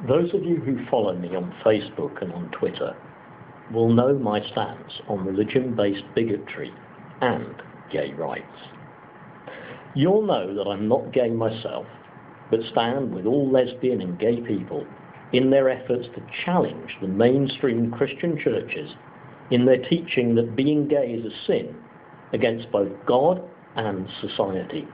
Those of you who follow me on Facebook and on Twitter will know my stance on religion-based bigotry and gay rights. You'll know that I'm not gay myself, but stand with all lesbian and gay people in their efforts to challenge the mainstream Christian churches in their teaching that being gay is a sin against both God and society.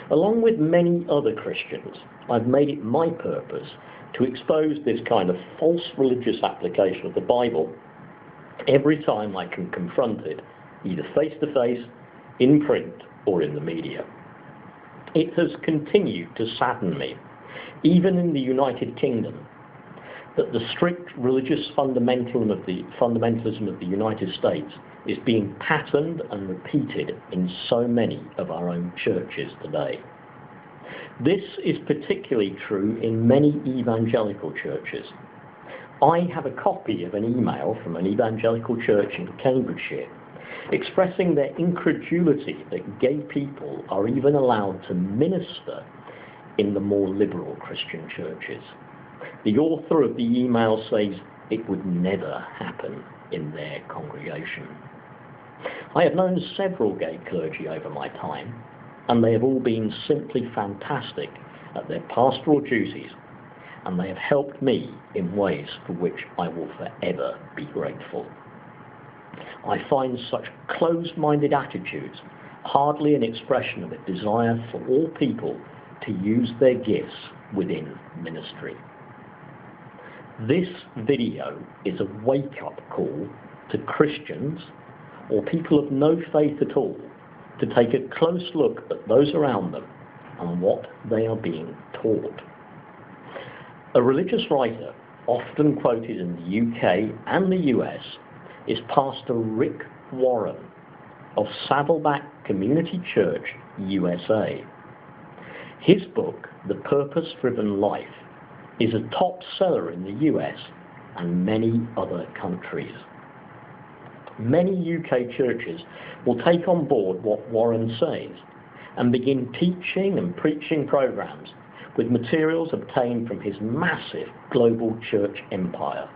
Along with many other Christians, I've made it my purpose to expose this kind of false religious application of the Bible every time I can confront it, either face-to-face, in print, or in the media. It has continued to sadden me, even in the United Kingdom, that the strict religious fundamentalism of the United States is being patterned and repeated in so many of our own churches today. This is particularly true in many evangelical churches. I have a copy of an email from an evangelical church in Cambridgeshire expressing their incredulity that gay people are even allowed to minister in the more liberal Christian churches. The author of the email says it would never happen in their congregation. I have known several gay clergy over my time, and they have all been simply fantastic at their pastoral duties, and they have helped me in ways for which I will forever be grateful. I find such closed-minded attitudes hardly an expression of a desire for all people to use their gifts within ministry. This video is a wake-up call to Christians or people of no faith at all to take a close look at those around them and what they are being taught. A religious writer, often quoted in the UK and the US, is Pastor Rick Warren of Saddleback Community Church, USA. His book, The Purpose-Driven Life, is a top seller in the US and many other countries. Many UK churches will take on board what Warren says and begin teaching and preaching programs with materials obtained from his massive global church empire.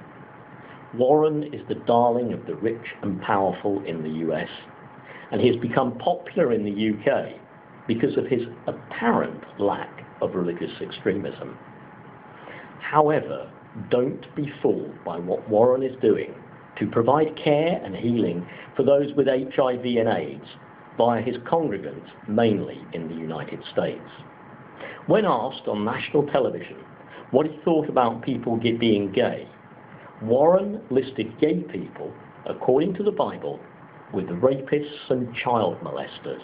Warren is the darling of the rich and powerful in the US, and he has become popular in the UK because of his apparent lack of religious extremism. However, don't be fooled by what Warren is doing to provide care and healing for those with HIV and AIDS via his congregants, mainly in the United States. When asked on national television what he thought about people being gay, Warren listed gay people, according to the Bible, with rapists and child molesters.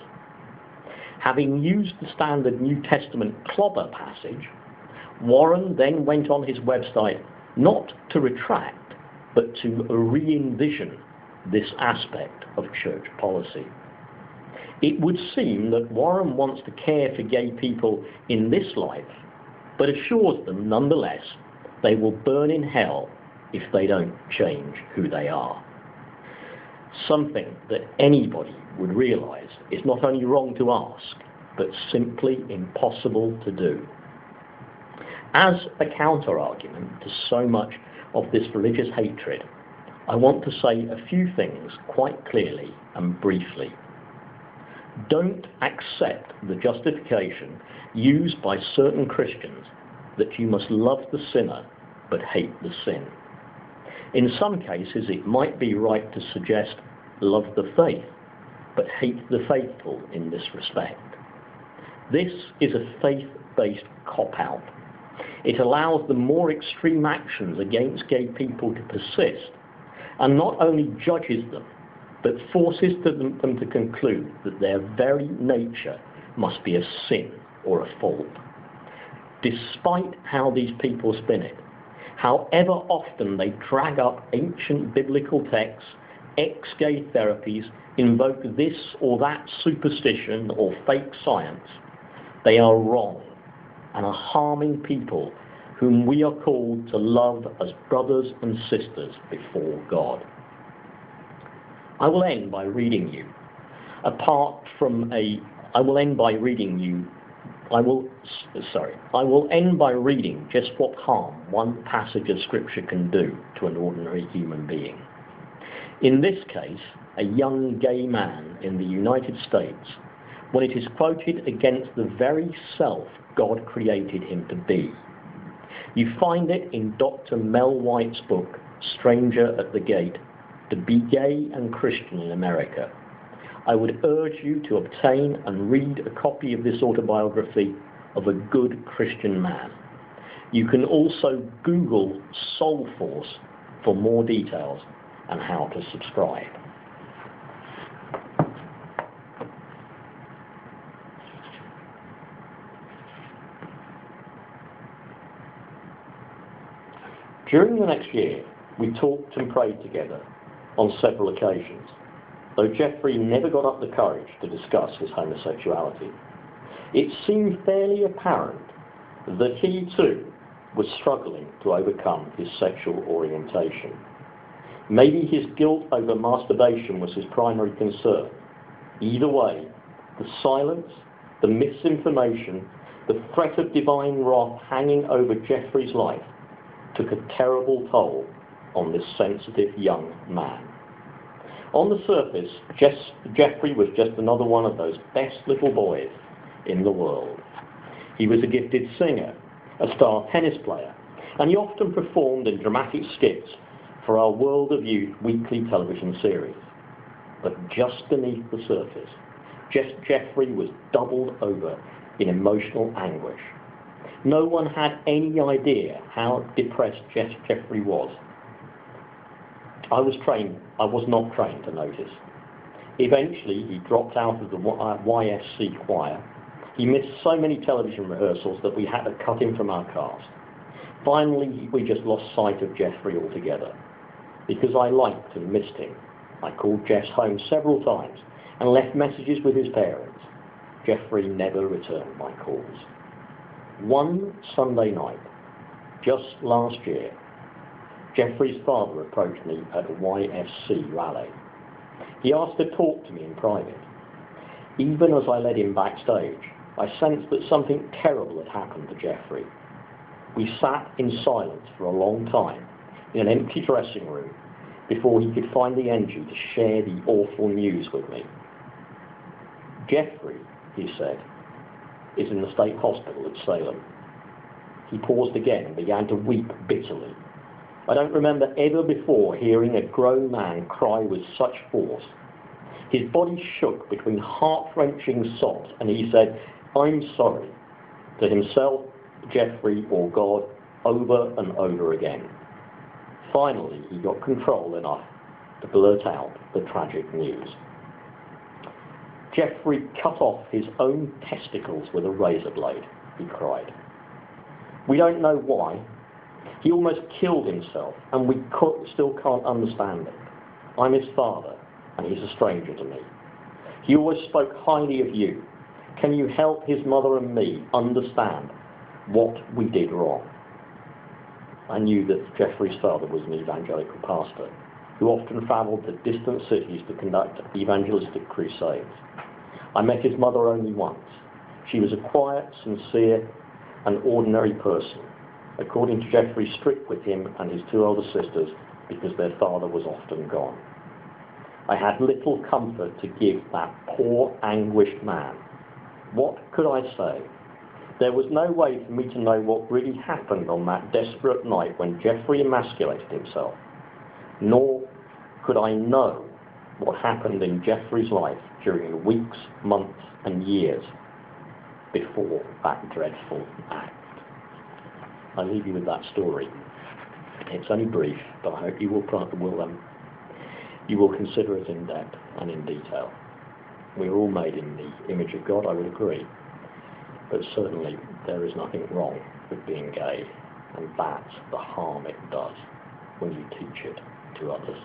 Having used the standard New Testament clobber passage, Warren then went on his website not to retract, but to re-envision this aspect of church policy. It would seem that Warren wants to care for gay people in this life, but assures them nonetheless they will burn in hell if they don't change who they are. Something that anybody would realize is not only wrong to ask, but simply impossible to do. As a counter-argument to so much of this religious hatred, I want to say a few things quite clearly and briefly. Don't accept the justification used by certain Christians that you must love the sinner but hate the sin. In some cases, it might be right to suggest love the faith but hate the faithful in this respect. This is a faith-based cop-out. It allows the more extreme actions against gay people to persist and not only judges them, but forces them to conclude that their very nature must be a sin or a fault. Despite how these people spin it, however often they drag up ancient biblical texts, ex-gay therapies, invoke this or that superstition or fake science, they are wrong and are harming people whom we are called to love as brothers and sisters before God. I will end by reading you I will end by reading just what harm one passage of Scripture can do to an ordinary human being. In this case, a young gay man in the United States, when it is quoted against the very self God created him to be. You find it in Dr Mel White's book, Stranger at the Gate, To Be Gay and Christian in America. I would urge you to obtain and read a copy of this autobiography of a good Christian man. You can also Google Soul Force for more details and how to subscribe. During the next year, we talked and prayed together on several occasions, though Jeffrey never got up the courage to discuss his homosexuality. It seemed fairly apparent that he too was struggling to overcome his sexual orientation. Maybe his guilt over masturbation was his primary concern. Either way, the silence, the misinformation, the threat of divine wrath hanging over Jeffrey's life took a terrible toll on this sensitive young man. On the surface, Jeffrey was just another one of those best little boys in the world. He was a gifted singer, a star tennis player, and he often performed in dramatic skits for our World of Youth weekly television series. But just beneath the surface, Jeffrey was doubled over in emotional anguish. No one had any idea how depressed Jeffrey was. I was not trained to notice. Eventually, he dropped out of the YSC choir. He missed so many television rehearsals that we had to cut him from our cast. Finally, we just lost sight of Jeffrey altogether. Because I liked and missed him, I called Jess home several times and left messages with his parents. Jeffrey never returned my calls. One Sunday night, just last year, Jeffrey's father approached me at a YFC rally. He asked to talk to me in private. Even as I led him backstage, I sensed that something terrible had happened to Jeffrey. We sat in silence for a long time in an empty dressing room before he could find the energy to share the awful news with me. Jeffrey, he said, is in the state hospital at Salem. He paused again and began to weep bitterly. I don't remember ever before hearing a grown man cry with such force. His body shook between heart-wrenching sobs, and he said, "I'm sorry," to himself, Jeffrey, or God, over and over again. Finally, he got control enough to blurt out the tragic news. Jeffrey cut off his own testicles with a razor blade, he cried. We don't know why. He almost killed himself, and we still can't understand it. I'm his father, and he's a stranger to me. He always spoke highly of you. Can you help his mother and me understand what we did wrong? I knew that Jeffrey's father was an evangelical pastor who often travelled to distant cities to conduct evangelistic crusades. I met his mother only once. She was a quiet, sincere, and ordinary person, according to Jeffrey, strict with him and his two older sisters because their father was often gone. I had little comfort to give that poor, anguished man. What could I say? There was no way for me to know what really happened on that desperate night when Jeffrey emasculated himself, nor could I know what happened in Jeffrey's life during the weeks, months, and years before that dreadful act. I leave you with that story. It's only brief, but I hope you will consider it in depth and in detail. We're all made in the image of God, I would agree, but certainly there is nothing wrong with being gay, and that's the harm it does when you teach it to others.